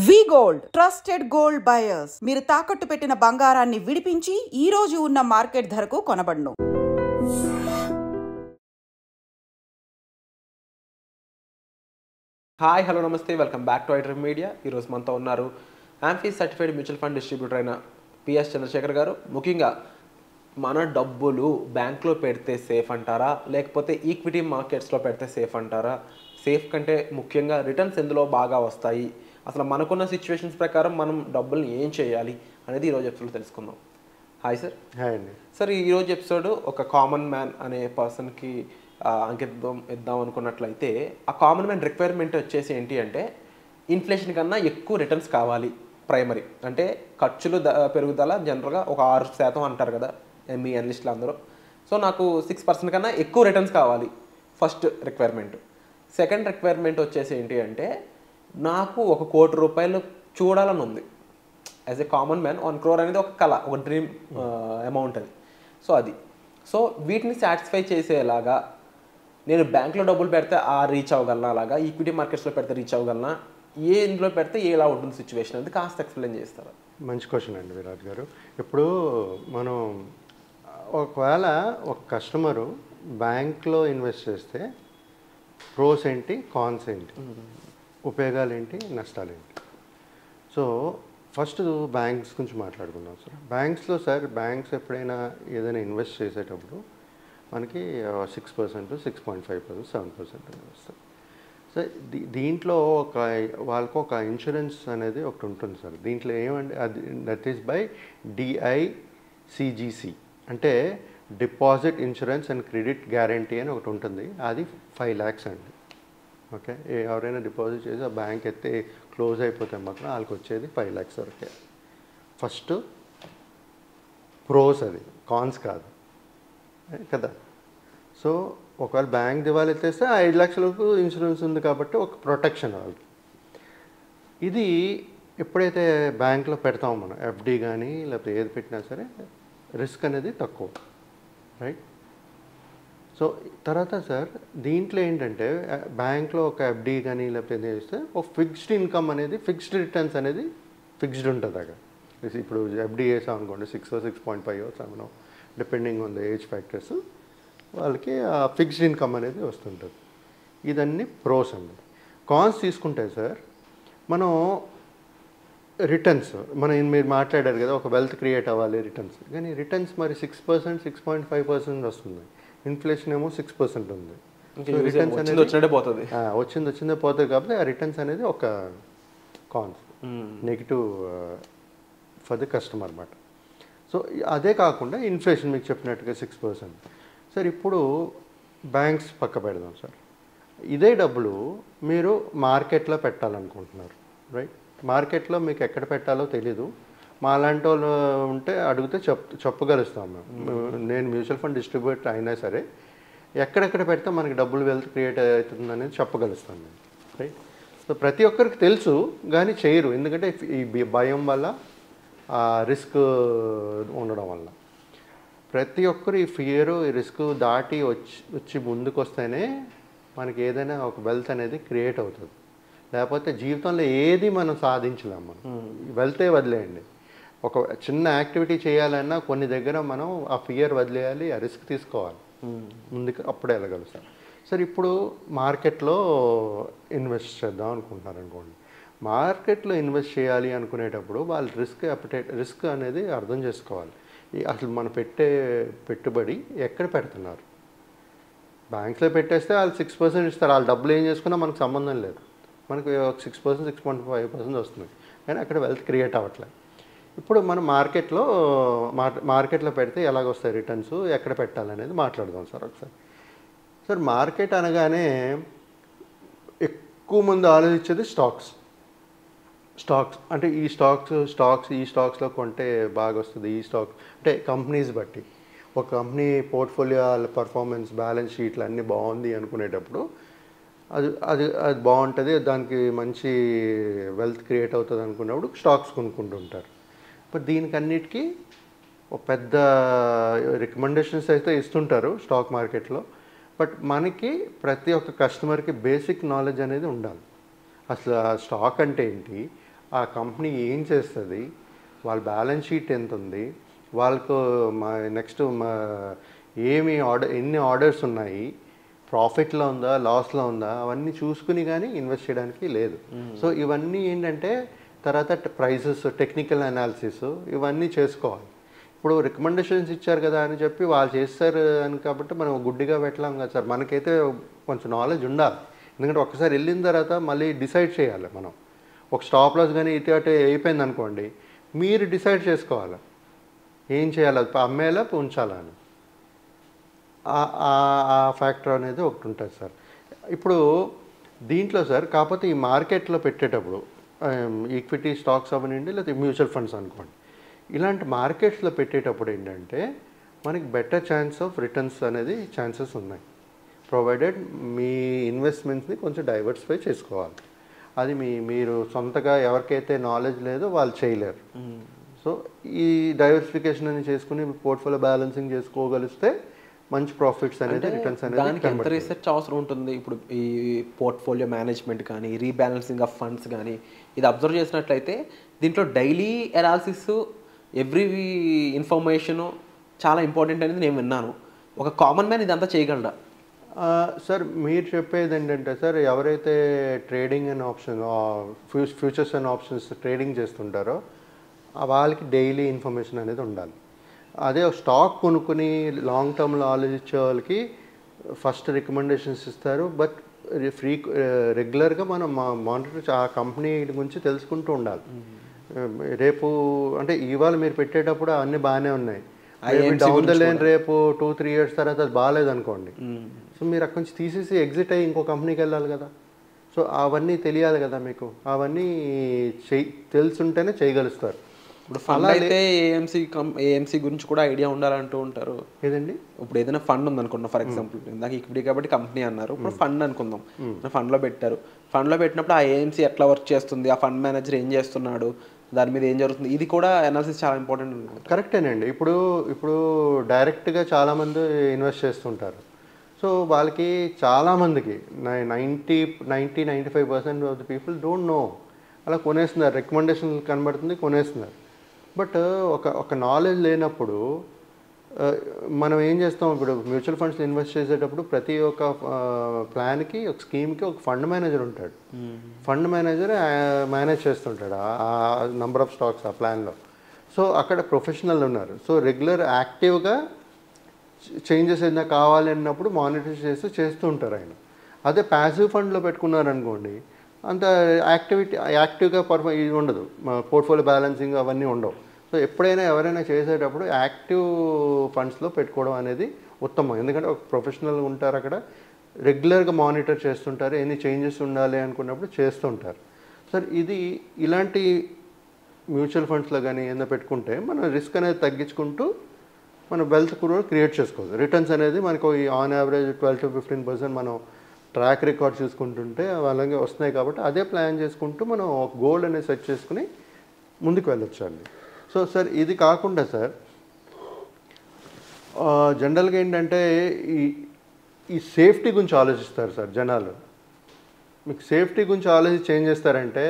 వి gold trusted gold buyers. మీరు తాకట్టు పెట్టిన బంగారాన్ని విడిపించి ఈ రోజు ఉన్న మార్కెట్ ధరకు కొనబడును. హాయ్ హలో నమస్తే, welcome back to iDream media. ఈరోజు మనతో ఉన్నారు amphi certified mutual fund distributor అయిన పిఎస్ చంద్రశేఖర్ గారు. ముఖ్యంగా మన డబ్బులు బ్యాంక్లో పెడితే సేఫ్ అంటారా, లేకపోతే ఈక్విటీ మార్కెట్స్లో పెడితే సేఫ్ అంటారా? సేఫ్ కంటే ముఖ్యంగా రిటర్న్స్ ఎందులో బాగా వస్తాయి, అసలు మనకున్న సిచ్యువేషన్స్ ప్రకారం మనం డబ్బుల్ని ఏం చేయాలి అనేది ఈరోజు ఎపిసోడ్ తెలుసుకుందాం. Hi sir. హాయ్ అండి. సార్, ఈరోజు ఎపిసోడ్ ఒక కామన్ మ్యాన్ అనే పర్సన్కి అంకితం ఇద్దాం అనుకున్నట్లయితే, ఆ కామన్ మ్యాన్ రిక్వైర్మెంట్ వచ్చేసి ఏంటి అంటే, ఇన్ఫ్లేషన్ కన్నా ఎక్కువ రిటర్న్స్ కావాలి. ప్రైమరీ అంటే ఖర్చులు పెరుగుదల జనరల్గా ఒక 6% అంటారు కదా మీ అనలిస్టులు అందరూ. సో నాకు 6% కన్నా ఎక్కువ రిటర్న్స్ కావాలి, ఫస్ట్ రిక్వైర్మెంట్. సెకండ్ రిక్వైర్మెంట్ వచ్చేసి ఏంటి అంటే, నాకు 1 కోటి రూపాయలు చూడాలని ఉంది. As a common man 1 crore అనేది ఒక కళ, ఒక డ్రీమ్ అమౌంట్ అది. సో వీటిని సాటిస్ఫై చేసేలాగా నేను బ్యాంక్లో డబ్బులు పెడితే రీచ్ అవ్వగలనా, అలాగా ఈక్విటీ మార్కెట్స్లో పెడితే రీచ్ అవ్వగలనా, ఇందులో పెడితే ఎలా ఉంటుంది సిచ్యువేషన్ అనేది కాస్త ఎక్స్ప్లెయిన్ చేస్తారా? మంచి క్వశ్చన్ అండి విరాట్ గారు. ఇప్పుడు మనం ఒకవేళ ఒక కస్టమరు బ్యాంక్లో ఇన్వెస్ట్ చేస్తే ప్రోస్ ఏంటి, కాన్స్ ఏంటి, ఉపయోగాలు ఏంటి, నష్టాలు ఏంటి? సో ఫస్ట్ బ్యాంక్స్ గురించి మాట్లాడుకుందాం సార్. బ్యాంక్స్లో సార్, బ్యాంక్స్ ఎప్పుడైనా ఏదైనా ఇన్వెస్ట్ చేసేటప్పుడు మనకి 6%, 6.5%, 7% వస్తుంది. సో దీంట్లో వాళ్ళకు ఒక ఇన్సూరెన్స్ అనేది ఒకటి ఉంటుంది సార్. దీంట్లో ఏమంటే అది దట్ ఈస్ బై DICGC, అంటే deposit insurance and credit guarantee అని ఒకటి ఉంటుంది. అది 5 lakhs అండి. ఓకే, ఎవరైనా డిపాజిట్ చేసి ఆ బ్యాంక్ ఎత్తే క్లోజ్ అయిపోతే మాత్రం వాళ్ళకి వచ్చేది 5 lakhs వరకే. ఫస్ట్ ప్రోస్, అది కాన్స్ కాదు కదా. సో ఒకవేళ బ్యాంక్ దివాళీ ఎత్తేస్తే 5 lakhsలకు ఇన్సూరెన్స్ ఉంది కాబట్టి ఒక ప్రొటెక్షన్ వాళ్ళకి. ఇది ఎప్పుడైతే బ్యాంక్లో పెడతామో మనం, FD కానీ లేకపోతే ఏది పెట్టినా సరే రిస్క్ అనేది తక్కువ, రైట్? సో తర్వాత సార్, దీంట్లో ఏంటంటే బ్యాంక్లో ఒక FD కానీ లేకపోతే ఏదైనా చేస్తే ఒక ఫిక్స్డ్ ఇన్కమ్ అనేది, ఫిక్స్డ్ రిటర్న్స్ అనేది ఫిక్స్డ్ ఉంటుంది అక్కడ. ఇప్పుడు FD చేసాం అనుకోండి, 6 or 6.5 or 7 depending on the age factors, వాళ్ళకి ఆ ఫిక్స్డ్ ఇన్కమ్ అనేది వస్తుంటుంది. ఇదన్నీ ప్రోస్ అండి. కాన్స్ తీసుకుంటే సార్, మనం రిటర్న్స్ మీరు మాట్లాడారు కదా, ఒక వెల్త్ క్రియేట్ అవ్వాలి రిటర్న్స్, కానీ రిటర్న్స్ మరి 6%, 6.5% వస్తుంది. ఇన్ఫ్లేషన్ ఏమో 6% ఉంది. రిటర్న్స్ అనేది వచ్చిందే పోతుంది కాబట్టి ఆ రిటర్న్స్ అనేది ఒక cons, negative for the customer అన్నమాట. సో అదే కాకుండా ఇన్ఫ్లేషన్ మీకు చెప్పినట్టుగా 6%. సార్ ఇప్పుడు బ్యాంక్స్ పక్క పెడదాం సార్. ఇదే డబ్బులు మీరు మార్కెట్లో పెట్టాలనుకుంటున్నారు, రైట్? మార్కెట్లో మీకు ఎక్కడ పెట్టాలో తెలీదు. మా లాంటి వాళ్ళు ఉంటే అడిగితే చెప్పగలుస్తాం మేము. నేను మ్యూచువల్ ఫండ్ డిస్ట్రిబ్యూటర్ అయినా సరే ఎక్కడెక్కడ పెడితే మనకి డబ్బులు వెల్త్ క్రియేట్ అవుతుంది అనేది చెప్పగలుస్తాను నేను, రైట్? సో ప్రతి ఒక్కరికి తెలుసు కానీ చేయరు, ఎందుకంటే ఈ భయం వల్ల, ఆ రిస్క్ ఉండడం వల్ల. ప్రతి ఒక్కరు ఈ ఫియర్, ఈ రిస్క్ దాటి వచ్చి ముందుకు వస్తేనే మనకి ఏదైనా ఒక వెల్త్ అనేది క్రియేట్ అవుతుంది. లేకపోతే జీవితంలో ఏది మనం సాధించలేము. మనం వెళ్తే వదిలేయండి. ఒక చిన్న యాక్టివిటీ చేయాలన్నా కొన్ని దగ్గర మనం ఆ ఫియర్ వదిలేయాలి, ఆ రిస్క్ తీసుకోవాలి ముందుకు, అప్పుడే వెళ్ళగలుగుతాం. సరే, ఇప్పుడు మార్కెట్లో ఇన్వెస్ట్ చేద్దాం అనుకుంటున్నారు అనుకోండి. మార్కెట్లో ఇన్వెస్ట్ చేయాలి అనుకునేటప్పుడు వాళ్ళు రిస్క్ అనేది అర్థం చేసుకోవాలి. అసలు మనం పెట్టుబడి ఎక్కడ పెడుతున్నారు? బ్యాంక్స్లో పెట్టేస్తే వాళ్ళు 6% ఇస్తారు. వాళ్ళు డబ్బులు ఏం చేసుకున్నా మనకు సంబంధం లేదు. మనకు 6%, 6.5% వస్తుంది, కానీ అక్కడ వెల్త్ క్రియేట్ అవ్వట్లేదు. ఇప్పుడు మనం మార్కెట్లో పెడితే ఎలాగొస్తాయి రిటర్న్స్, ఎక్కడ పెట్టాలనేది మాట్లాడదాం సార్ ఒకసారి. సార్, మార్కెట్ అనగానే ఎక్కువ మంది ఆలోచించేది స్టాక్స్ అంటే ఈ స్టాక్స్లో కొంటే బాగా వస్తుంది. ఈ స్టాక్ అంటే కంపెనీస్ బట్టి, ఒక కంపెనీ పోర్ట్ఫోలియో పర్ఫార్మెన్స్, బ్యాలెన్స్ షీట్లు అన్నీ బాగుంది అనుకునేటప్పుడు అది బాగుంటుంది, దానికి మంచి వెల్త్ క్రియేట్ అవుతుంది అనుకున్నప్పుడు స్టాక్స్ కొనుక్కుంటుంటారు. బట్ దీనికన్నిటికీ ఒక పెద్ద రికమెండేషన్స్ అయితే ఇస్తుంటారు స్టాక్ మార్కెట్లో. బట్ మనకి ప్రతి ఒక్క కస్టమర్కి బేసిక్ నాలెడ్జ్ అనేది ఉండాలి. అసలు ఆ స్టాక్ అంటే ఏంటి, ఆ కంపెనీ ఏం చేస్తుంది, వాళ్ళ బ్యాలెన్స్ షీట్ ఎంత ఉంది, వాళ్ళకు నెక్స్ట్ ఎన్ని ఆర్డర్స్ ఉన్నాయి, ప్రాఫిట్లో ఉందా లాస్లో ఉందా, అవన్నీ చూసుకుని కానీ ఇన్వెస్ట్ చేయడానికి లేదు. సో ఇవన్నీ ఏంటంటే తర్వాత ప్రైసెస్, టెక్నికల్ అనాలిసిస్ ఇవన్నీ చేసుకోవాలి. ఇప్పుడు రికమెండేషన్స్ ఇచ్చారు కదా అని చెప్పి వాళ్ళు చేస్తారు అని కాబట్టి మనం గుడ్డిగా పెట్టలేం కదా సార్. మనకైతే కొంచెం నాలెడ్జ్ ఉండాలి. ఎందుకంటే ఒకసారి వెళ్ళిన తర్వాత మళ్ళీ డిసైడ్ చేయాలి. మనం ఒక స్టాప్ లాస్ కానీ ఇటు అటు అయిపోయింది అనుకోండి, మీరు డిసైడ్ చేసుకోవాలి ఏం చేయాలి, అది అమ్మేలా ఉంచాలని. ఆ ఫ్యాక్టర్ అనేది ఒకటి ఉంటుంది సార్. ఇప్పుడు దీంట్లో సార్ కాకపోతే ఈ మార్కెట్లో పెట్టేటప్పుడు ఈక్విటీ స్టాక్స్ అవనండి లేకపోతే మ్యూచువల్ ఫండ్స్ అనుకోండి, ఇలాంటి మార్కెట్స్లో పెట్టేటప్పుడు ఏంటంటే మనకి బెటర్ ఛాన్స్ ఆఫ్ రిటర్న్స్ అనేది ఛాన్సెస్ ఉన్నాయి, ప్రొవైడెడ్ మీ ఇన్వెస్ట్మెంట్స్ని కొంచెం డైవర్సిఫై చేసుకోవాలి. అది మీరు సొంతగా ఎవరికైతే నాలెడ్జ్ లేదో వాళ్ళు చేయలేరు. సో ఈ డైవర్సిఫికేషన్ అని చేసుకుని పోర్ట్ఫోలియో బ్యాలెన్సింగ్ చేసుకోగలిస్తే మంచి ప్రాఫిట్స్ అనేది, రిటర్న్స్ అనేది. దానికి ఎంత రీసెర్చ్ అవసరం ఉంటుంది? ఇప్పుడు ఈ పోర్ట్ఫోలియో మేనేజ్మెంట్ కానీ రీబ్యాలెన్సింగ్ ఆఫ్ ఫండ్స్ కానీ ఇది అబ్జర్వ్ చేసినట్లయితే దీంట్లో డైలీ అనాలిసిస్, ఎవ్రీ ఇన్ఫర్మేషను చాలా ఇంపార్టెంట్ అనేది నేను విన్నాను. ఒక కామన్ మ్యాన్ ఇదంతా చేయగలరా? సార్ మీరు చెప్పేది ఏంటంటే సార్, ఎవరైతే trading and option futures and options trading చేస్తుంటారో వాళ్ళకి డైలీ ఇన్ఫర్మేషన్ అనేది ఉండాలి. అదే స్టాక్ కొనుక్కుని లాంగ్ టర్మ్లో ఆలోచించే వాళ్ళకి ఫస్ట్ రికమెండేషన్స్ ఇస్తారు, బట్ రెగ్యులర్గా మనం మానిటర్ ఆ కంపెనీ గురించి తెలుసుకుంటూ ఉండాలి. రేపు అంటే ఇవాళ మీరు పెట్టేటప్పుడు అన్నీ బాగానే ఉన్నాయి, డౌన్ ద లైన్ రేపు 2-3 years తర్వాత అది బాగాలేదు అనుకోండి, సో మీరు అక్కడి నుంచి తీసేసి ఎగ్జిట్ అయ్యి ఇంకో కంపెనీకి వెళ్ళాలి కదా. సో అవన్నీ తెలియాలి కదా మీకు, అవన్నీ తెలుసుంటేనే చేయగలుగుతారు. ఇప్పుడు ఫండ్ అయితే ఏఎంసీ గురించి కూడా ఐడియా ఉండాలంటూ ఉంటారు. ఏదండి? ఇప్పుడు ఏదైనా ఫండ్ ఉందనుకున్నాం, ఫర్ ఎగ్జాంపుల్ ఇందాక ఈక్విటీ కాబట్టి కంపెనీ అన్నారు, ఇప్పుడు ఫండ్ అనుకుందాం, ఫండ్లో పెట్టారు. ఫండ్లో పెట్టినప్పుడు ఆ ఏఎంసీ ఎట్లా వర్క్ చేస్తుంది, ఆ ఫండ్ మేనేజర్ ఏం చేస్తున్నాడు, దాని మీద ఏం జరుగుతుంది, ఇది కూడా అనాలిసిస్ చాలా ఇంపార్టెంట్. కరెక్టేనండి. ఇప్పుడు డైరెక్ట్గా చాలామంది ఇన్వెస్ట్ చేస్తుంటారు. సో వాళ్ళకి చాలామందికి 90-95% of the people don't know. అలా కొనేస్తున్నారు, రికమెండేషన్ కనబడుతుంది, కొనేస్తున్నారు. బట్ ఒక నాలెడ్జ్ లేనప్పుడు మనం ఏం చేస్తాం, ఇప్పుడు మ్యూచువల్ ఫండ్స్ ఇన్వెస్ట్ చేసేటప్పుడు ప్రతి ఒక్క ప్లాన్కి, ఒక స్కీమ్కి ఒక ఫండ్ మేనేజర్ ఉంటాడు. ఫండ్ మేనేజర్ మేనేజ్ చేస్తుంటాడు ఆ నెంబర్ ఆఫ్ స్టాక్స్ ఆ ప్లాన్లో. సో అక్కడ ప్రొఫెషనల్ ఉన్నారు. సో రెగ్యులర్ యాక్టివ్గా చేంజెస్ ఏదైనా కావాలి అన్నప్పుడు మానిటర్ చేస్తూ ఉంటారు ఆయన. అదే ప్యాసివ్ ఫండ్లో పెట్టుకున్నారనుకోండి, అంత యాక్టివ్గా ఇది ఉండదు, పోర్ట్ఫోలియో బ్యాలెన్సింగ్ అవన్నీ ఉండవు. సో ఎప్పుడైనా ఎవరైనా చేసేటప్పుడు యాక్టివ్ ఫండ్స్లో పెట్టుకోవడం అనేది ఉత్తమం. ఎందుకంటే ఒక ప్రొఫెషనల్ ఉంటారు అక్కడ, రెగ్యులర్గా మానిటర్ చేస్తుంటారు, ఎన్ని చేంజెస్ ఉండాలి అనుకున్నప్పుడు చేస్తుంటారు. సార్ ఇలాంటి మ్యూచువల్ ఫండ్స్లో కానీ ఏదైనా పెట్టుకుంటే మనం రిస్క్ అనేది తగ్గించుకుంటూ మనం వెల్త్ కూడా క్రియేట్ చేసుకోవచ్చు. రిటర్న్స్ అనేది మనకు ఆన్ యావరేజ్ 12-15% మనం ట్రాక్ రికార్డ్ చూసుకుంటుంటే అలాగే వస్తున్నాయి. కాబట్టి అదే ప్లాన్ చేసుకుంటూ మనం ఒక గోల్ అనేది సెట్ చేసుకుని ముందుకు వెళ్ళొచ్చు అండి. సో సార్ ఇది కాకుండా సార్ జనరల్గా ఏంటంటే ఈ సేఫ్టీ గురించి ఆలోచిస్తారు సార్ జనాలు. మీకు సేఫ్టీ గురించి ఆలోచించి ఏం చేస్తారంటే,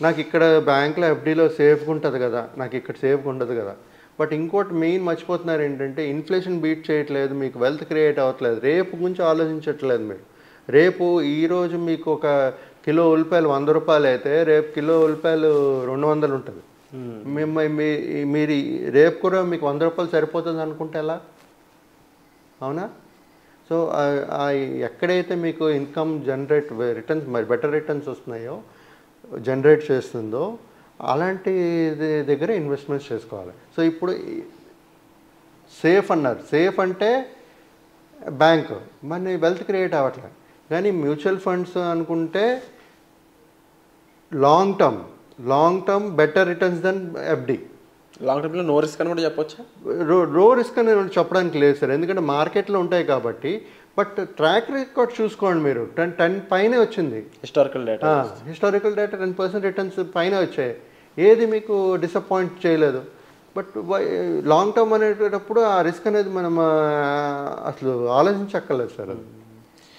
నాకు ఇక్కడ బ్యాంక్లో ఎఫ్డీలో సేఫ్గా ఉంటుంది కదా, నాకు ఇక్కడ సేఫ్గా ఉండదు కదా. బట్ ఇంకోటి మెయిన్ మర్చిపోతున్నారు ఏంటంటే, ఇన్ఫ్లేషన్ బీట్ చేయట్లేదు, మీకు వెల్త్ క్రియేట్ అవ్వట్లేదు, రేపు గురించి ఆలోచించట్లేదు మీరు. రేపు ఈరోజు మీకు ఒక కిలో ఉల్లిపాయలు 100 రూపాయలు అయితే రేపు కిలో ఉల్లిపాయలు 200 ఉంటుంది. మీరు రేపు కూడా మీకు 100 రూపాయలు సరిపోతుంది అనుకుంటే ఎలా? అవునా? సో ఎక్కడైతే మీకు income generate returns better returns వస్తున్నాయో, జనరేట్ చేస్తుందో అలాంటి దగ్గర ఇన్వెస్ట్మెంట్స్ చేసుకోవాలి. సో ఇప్పుడు సేఫ్ అన్నారు, సేఫ్ అంటే బ్యాంక్, మరి వెల్త్ క్రియేట్ అవ్వట్లేదు. కానీ మ్యూచువల్ ఫండ్స్ అనుకుంటే long term better returns than FD. Long టర్మ్లో నో రిస్క్ అని కూడా చెప్పొచ్చు. రో రిస్క్ అని చెప్పడానికి లేదు సార్, ఎందుకంటే మార్కెట్లో ఉంటాయి కాబట్టి. బట్ ట్రాక్ రికార్డ్ చూసుకోండి, మీరు 10 పైనే వచ్చింది హిస్టారికల్ డేటా 10% రిటర్న్స్ పైన వచ్చాయి, ఏది మీకు డిసప్పాయింట్ చేయలేదు. బట్ లాంగ్ టర్మ్ అనేటప్పుడు ఆ రిస్క్ అనేది మనం అసలు ఆలోచించక్కర్లేదు సార్. అది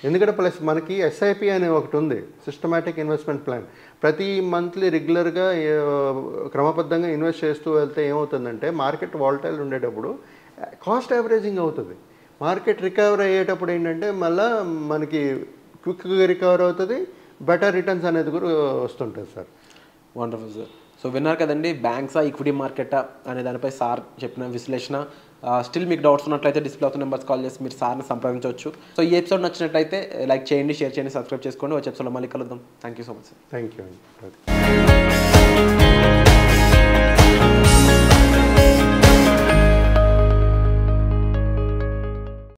ఎందుకంటే ప్లస్ మనకి ఎస్ఐపి అనే ఒకటి ఉంది, సిస్టమాటిక్ ఇన్వెస్ట్మెంట్ ప్లాన్. ప్రతి మంత్లీ రెగ్యులర్గా క్రమబద్ధంగా ఇన్వెస్ట్ చేస్తూ వెళ్తే ఏమవుతుందంటే మార్కెట్ వాలటైల్ ఉండేటప్పుడు కాస్ట్ యావరేజింగ్ అవుతుంది. మార్కెట్ రికవర్ అయ్యేటప్పుడు ఏంటంటే మళ్ళీ మనకి క్విక్గా రికవర్ అవుతుంది, బెటర్ రిటర్న్స్ అనేది కూడా వస్తుంటుంది సార్. Wonderful sir. సో విన్నారు కదండి, బ్యాంక్సా ఈక్విటీ మార్కెటా అనే దానిపై సార్ చెప్పిన విశ్లేషణ. స్టిల్ మీకు డౌట్స్ ఉన్నట్లయితే డిస్ప్లే అవుతున్న నెంబర్స్ కాల్ చేసి మీరు సార్ని సంప్రదించవచ్చు. సో ఈ ఎపిసోడ్ నచ్చినట్లయితే లైక్ చేయండి, షేర్ చేయండి, సబ్స్క్రైబ్ చేసుకోండి. వచ్చే ఎపిసోడ్లో మళ్ళీ కలుద్దాం. Thank you so much sir. Thank you అండి.